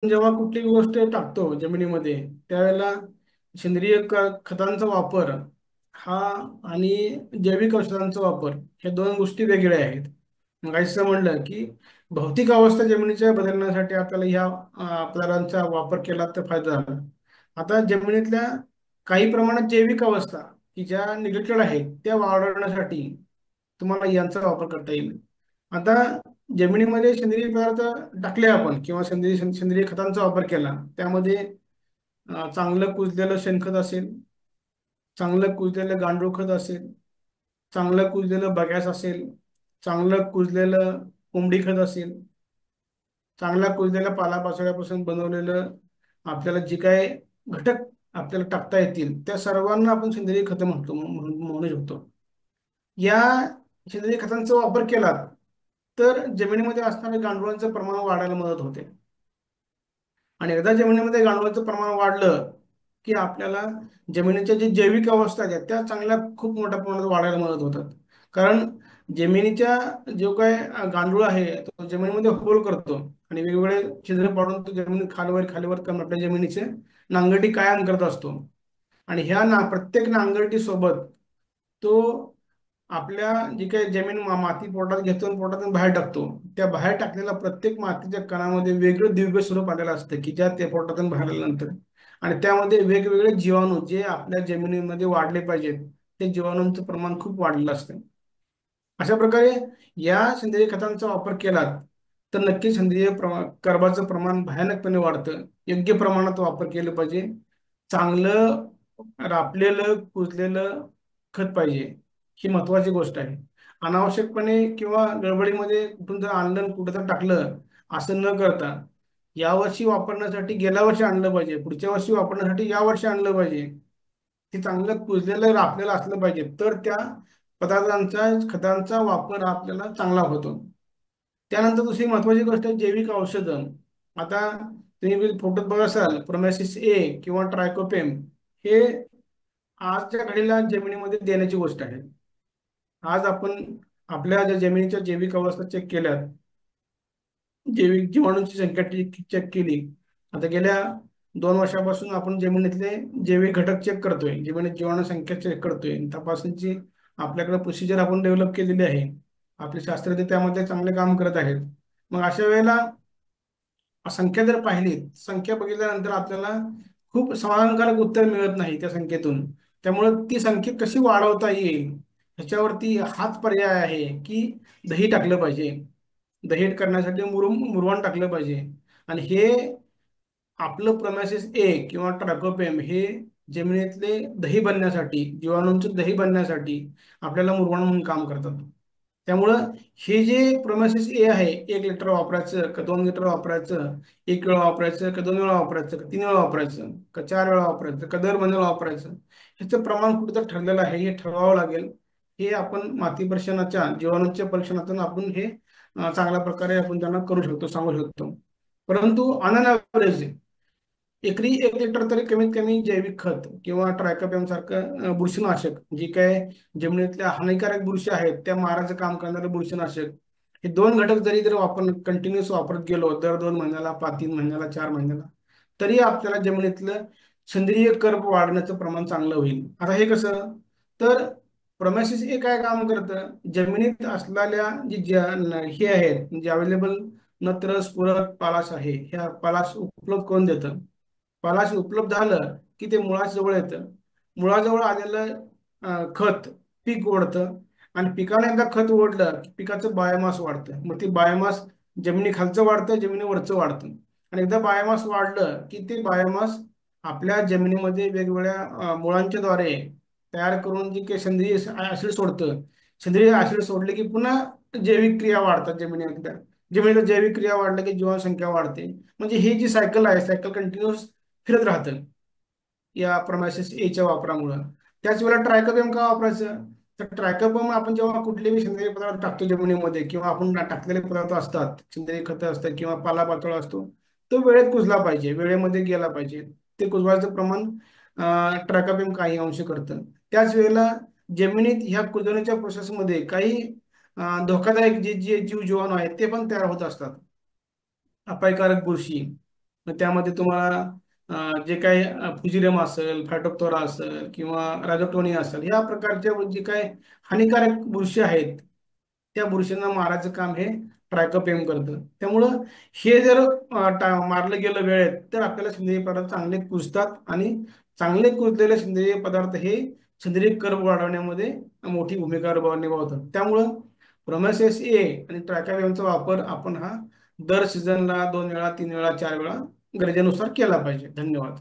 जेव्हा कुठली गोष्ट टाकतो जमिनीमध्ये त्यावेळेला सेंद्रिय खतांचा वापर हा आणि जैविक औषधांचा वापर हे दोन गोष्टी वेगळ्या आहेत. मग असं म्हणलं की भौतिक अवस्था जमिनीच्या बदलण्यासाठी आपल्याला ह्या आपल्यालांचा वापर केला तर फायदा झाला. आता जमिनीतल्या काही प्रमाणात जैविक अवस्था की ज्या निगेटिव्ह आहेत त्या वाढवण्यासाठी तुम्हाला यांचा वापर करता येईल. आता जमिनीमध्ये सेंद्रिय पदार्थ टाकले आपण किंवा सेंद्रिय खतांचा वापर केला त्यामध्ये चांगलं कुजलेलं शेणखत असेल, चांगलं कुजलेलं गांडूळ खत असेल, चांगलं कुजलेलं बगॅस असेल, चांगलं कुजलेलं कोंबडी खत असेल, चांगला कुजलेल्या पालापाचोळ्यापासून बनवलेलं आपल्याला जे काय घटक आपल्याला टाकता येतील त्या सर्वांना आपण सेंद्रिय खतं म्हणू शकतो. या सेंद्रिय खतांचा वापर केला तर जमिनीमध्ये असणाऱ्या गांडुळांचं प्रमाण वाढायला मदत होते. आणि एकदा जमिनीमध्ये गांडुळाचं प्रमाण वाढलं की आपल्याला जमिनीच्या जी जैविक अवस्था आहेत त्या चांगल्या खूप मोठ्या प्रमाणात वाढायला मदत होतात. कारण जमिनीच्या जो काय गांडूळ आहे तो जमिनीमध्ये होल करतो आणि वेगवेगळे छिद्र पाडून तो जमीन खालीवर खालीवर करून आपल्या जमिनीचे नांगरटी कायम करत असतो. आणि ह्या प्रत्येक नांगरटी सोबत तो आपल्या जी काही जमीन माती पोटात घेतो आणि पोटातून बाहेर टाकतो त्या बाहेर टाकलेल्या प्रत्येक मातीच्या कणामध्ये वेगळं दिव्य स्वरूप आलेलं असतं की ज्या त्या पोटातून बाहेर आल्यानंतर आणि त्यामध्ये वेगवेगळे जीवाणू जे आपल्या जमिनीमध्ये वाढले पाहिजेत ते जीवाणूंचं प्रमाण खूप वाढलेलं असतं. अशा प्रकारे या सेंद्रिय खतांचा वापर केला तर नक्की कर्बाचं प्रमाण भयानकपणे वाढतं. योग्य प्रमाणात वापर केलं पाहिजे. चांगलं रापलेलं कुजलेलं खत पाहिजे ही महत्वाची गोष्ट आहे. अनावश्यकपणे किंवा गडबडीमध्ये कुठून जर आणलं आणि कुठं तर टाकलं असं न करता यावर्षी वापरण्यासाठी गेल्या वर्षी आणलं पाहिजे, पुढच्या वर्षी वापरण्यासाठी या वर्षी आणलं पाहिजे. ते चांगलं कुजलेलं रापलेलं असलं पाहिजे तर त्या पदार्थांचा खतांचा वापर आपल्याला चांगला होतो. त्यानंतर दुसरी महत्वाची गोष्ट आहे जैविक औषधं. आता तुम्ही फोटोत बघा असाल प्रोमॅसिस ए किंवा ट्रायकोपेम हे आजच्या घडीला जमिनीमध्ये देण्याची गोष्ट आहे. आज आपण आपल्या ज्या जमिनीच्या जैविक अवस्था चेक केल्या, जैविक जीवाणूंची संख्या चेक केली. आता गेल्या 2 वर्षापासून आपण जमिनीतले जैविक घटक चेक करतोय, जमिनीत जीवाणू संख्या चेक करतोय. तपासणीची आपल्याकडे प्रोसिजर आपण डेव्हलप केलेली आहे. आपले शास्त्रज्ञ त्यामध्ये चांगले काम करत आहेत. मग अशा वेळेला संख्या जर पाहिली, संख्या बघितल्यानंतर आपल्याला खूप समाधानकारक उत्तर मिळत नाही त्या संख्येतून. त्यामुळे ती संख्या कशी वाढवता येईल ह्याच्यावरती हाच पर्याय आहे की दही टाकलं पाहिजे. दही करण्यासाठी मुरवण टाकलं पाहिजे. आणि हे आपलं प्रमॅसिस ए किंवा ट्राकोपेम हे जमिनीतले दही बनण्यासाठी जीवाणूंचं दही बनण्यासाठी आपल्याला मुरवण म्हणून काम करतात. त्यामुळं हे जे प्रोमॅसिस ए आहे 1 लिटर वापरायचं का 2 लिटर वापरायचं, 1 वेळा वापरायचं का 2 वेळा वापरायचं का 3 वेळा वापरायचं का 4 वेळा वापरायचं का दर महिन्याला वापरायचं ह्याचं प्रमाण कुठं ठरलेलं आहे हे ठरवावं लागेल. हे आपण माती परीक्षणाच्या जीवाणूंच्या परीक्षणातून आपण हे चांगल्या प्रकारे आपण त्यांना करू शकतो, सांगू शकतो. परंतु ऑन अन ॲव्हरेज एकरी 1 लिटर तरी कमीत कमी जैविक खत किंवा ट्रायकोपॅम सारखं बुरशीनाशक जे काय जमिनीतल्या हानिकारक बुरशी आहेत त्या मारायचं काम करणारं बुरशीनाशक हे दोन घटक जरी आपण कंटिन्युअस वापरत गेलो दर 2 महिन्याला 3 महिन्याला 4 महिन्याला तरी आपल्याला जमिनीतलं सेंद्रिय कर्ब वाढण्याचं प्रमाण चांगलं होईल. आता हे कसं तर प्रोमॅसिस हे काय काम करतं जमिनीत असलेल्या हे आहेत जे अवेलेबल नत्र स्फुरद पालाश आहे ह्या पालाश उपलब्ध करून देतं. पालाश उपलब्ध झालं की ते मुळाजवळ येतं. मुळाजवळ आलेलं खत पीक ओढतं आणि पिकाने एकदा खत ओढलं की पिकाचं बायोमास वाढतं. मग ते बायोमास जमिनी खालचं वाढतं, जमिनीवरचं वाढतं. आणि एकदा बायोमास वाढलं की ते बायोमास आपल्या जमिनीमध्ये वेगवेगळ्या मुळांच्या द्वारे तयार करून जे काही सेंद्रिय ऍसिड सोडतं. सेंद्रिय ऍसिड सोडले की पुन्हा जैविक क्रिया वाढतात जमिनीतल्या. जमिनीला जैविक क्रिया वाढल्या की जीवनसंख्या वाढते. म्हणजे ही जी सायकल आहे सायकल कंटिन्युअस फिरत राहतं या प्रमासिस एच्या वापरामुळं. त्याच वेळेला ट्रायकोबॅम का वापरायचं तर ट्रायकोबॅम आपण जेव्हा कुठलेही सेंद्रिय पदार्थ टाकतो जमिनीमध्ये किंवा आपण टाकलेले पदार्थ असतात सेंद्रिय खतं असतात किंवा पालापाचोळा असतो तो वेळेत कुजला पाहिजे, वेळेमध्ये गेला पाहिजे. ते कुजवायचं प्रमाण ट्रायकोबॅम काही अंश करतं. त्याच वेळेला जमिनीत ह्या कुजवण्याच्या प्रोसेसमध्ये काही धोकादायक जे जे जीव जीवाणू आहेत ते पण तयार होत असतात. अपायकारक बुरशी मग त्यामध्ये तुम्हाला जे काही फ्युजिरम असेल, फायटोप्थोरा असेल किंवा राजोटोनिया असेल, या प्रकारच्या जे काही हानिकारक बुरशी आहेत, त्या बुरशींना मारायचं काम हे ट्रायकोपेम करतं. त्यामुळं हे जर मारलं गेलं वेळेत, तर आपल्याला सेंद्रिय पदार्थ चांगले कुजतात आणि चांगले कुजलेले सेंद्रिय पदार्थ हे सेंद्रिय कर्ब वाढवण्यामध्ये मोठी भूमिका निभावतात. त्यामुळं प्रोमेसेस ए आणि ट्रायकोपेमचा वापर आपण हा दर सीझनला 2 वेळा, 3 वेळा, 4 वेळा गरजेनुसार केला पाहिजे. धन्यवाद.